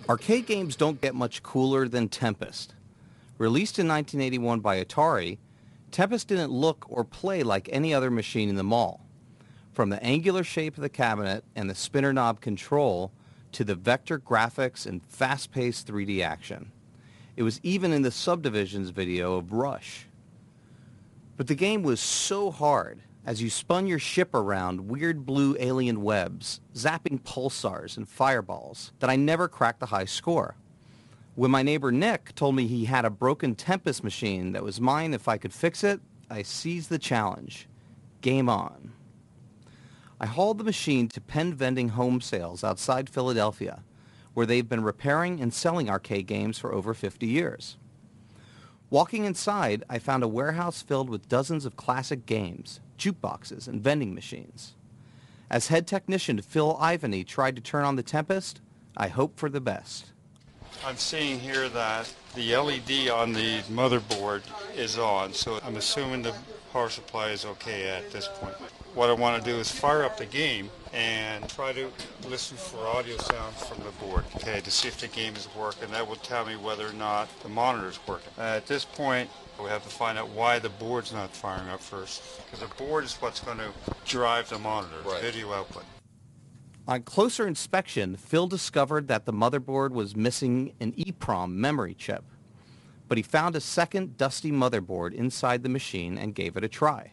Arcade games don't get much cooler than Tempest. Released in 1981 by Atari, Tempest didn't look or play like any other machine in the mall. From the angular shape of the cabinet and the spinner knob control to the vector graphics and fast-paced 3D action. It was even in the Subdivisions video of Rush. But the game was so hard as you spun your ship around weird blue alien webs, zapping pulsars and fireballs, that I never cracked the high score. When my neighbor Nick told me he had a broken Tempest machine that was mine if I could fix it, I seized the challenge. Game on. I hauled the machine to Penn Vending Home Sales outside Philadelphia, where they've been repairing and selling arcade games for over 50 years. Walking inside, I found a warehouse filled with dozens of classic games, jukeboxes, and vending machines. As head technician Phil Ivany tried to turn on the Tempest, I hoped for the best. I'm seeing here that the LED on the motherboard is on, so I'm assuming the power supply is okay at this point. What I want to do is fire up the game and try to listen for audio sounds from the board, okay, to see if the game is working. That will tell me whether or not the monitor is working. At this point, we have to find out why the board's not firing up first, because the board is what's going to drive the monitor, right. Video output. On closer inspection, Phil discovered that the motherboard was missing an EEPROM memory chip, but he found a second dusty motherboard inside the machine and gave it a try.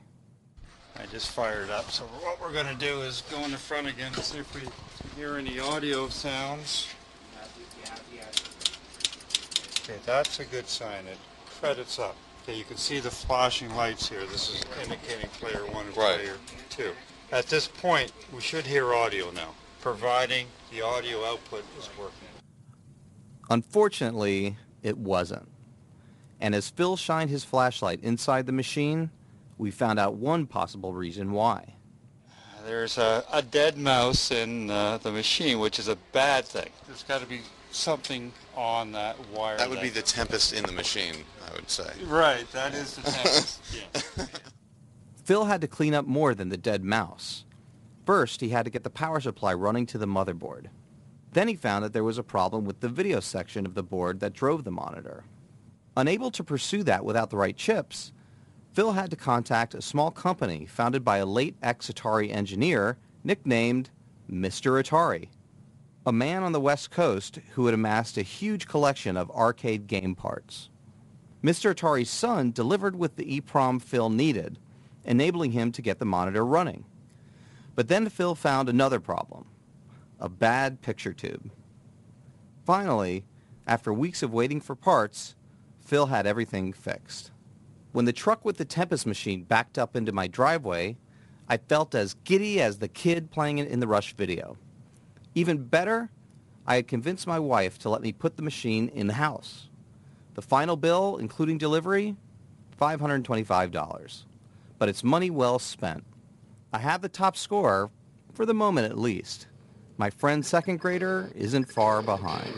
I just fired up, so what we're going to do is go in the front again and see if we hear any audio sounds. Okay, that's a good sign. It credits up. Okay, you can see the flashing lights here. This is indicating player 1 and player 2. At this point, we should hear audio now, providing the audio output is working. Unfortunately, it wasn't. And as Phil shined his flashlight inside the machine, we found out one possible reason why. There's a dead mouse in the machine, which is a bad thing. There's got to be something on that wire. That would be the Tempest in the machine, I would say. Right, that is the Tempest. Yeah. Phil had to clean up more than the dead mouse. First, he had to get the power supply running to the motherboard. Then he found that there was a problem with the video section of the board that drove the monitor. Unable to pursue that without the right chips, Phil had to contact a small company founded by a late ex-Atari engineer nicknamed Mr. Atari, a man on the West Coast who had amassed a huge collection of arcade game parts. Mr. Atari's son delivered with the EEPROM Phil needed, enabling him to get the monitor running. But then Phil found another problem, a bad picture tube. Finally, after weeks of waiting for parts, Phil had everything fixed. When the truck with the Tempest machine backed up into my driveway, I felt as giddy as the kid playing it in the Rush video. Even better, I had convinced my wife to let me put the machine in the house. The final bill, including delivery, $525. But it's money well spent. I have the top score, for the moment at least. My friend's second grader isn't far behind.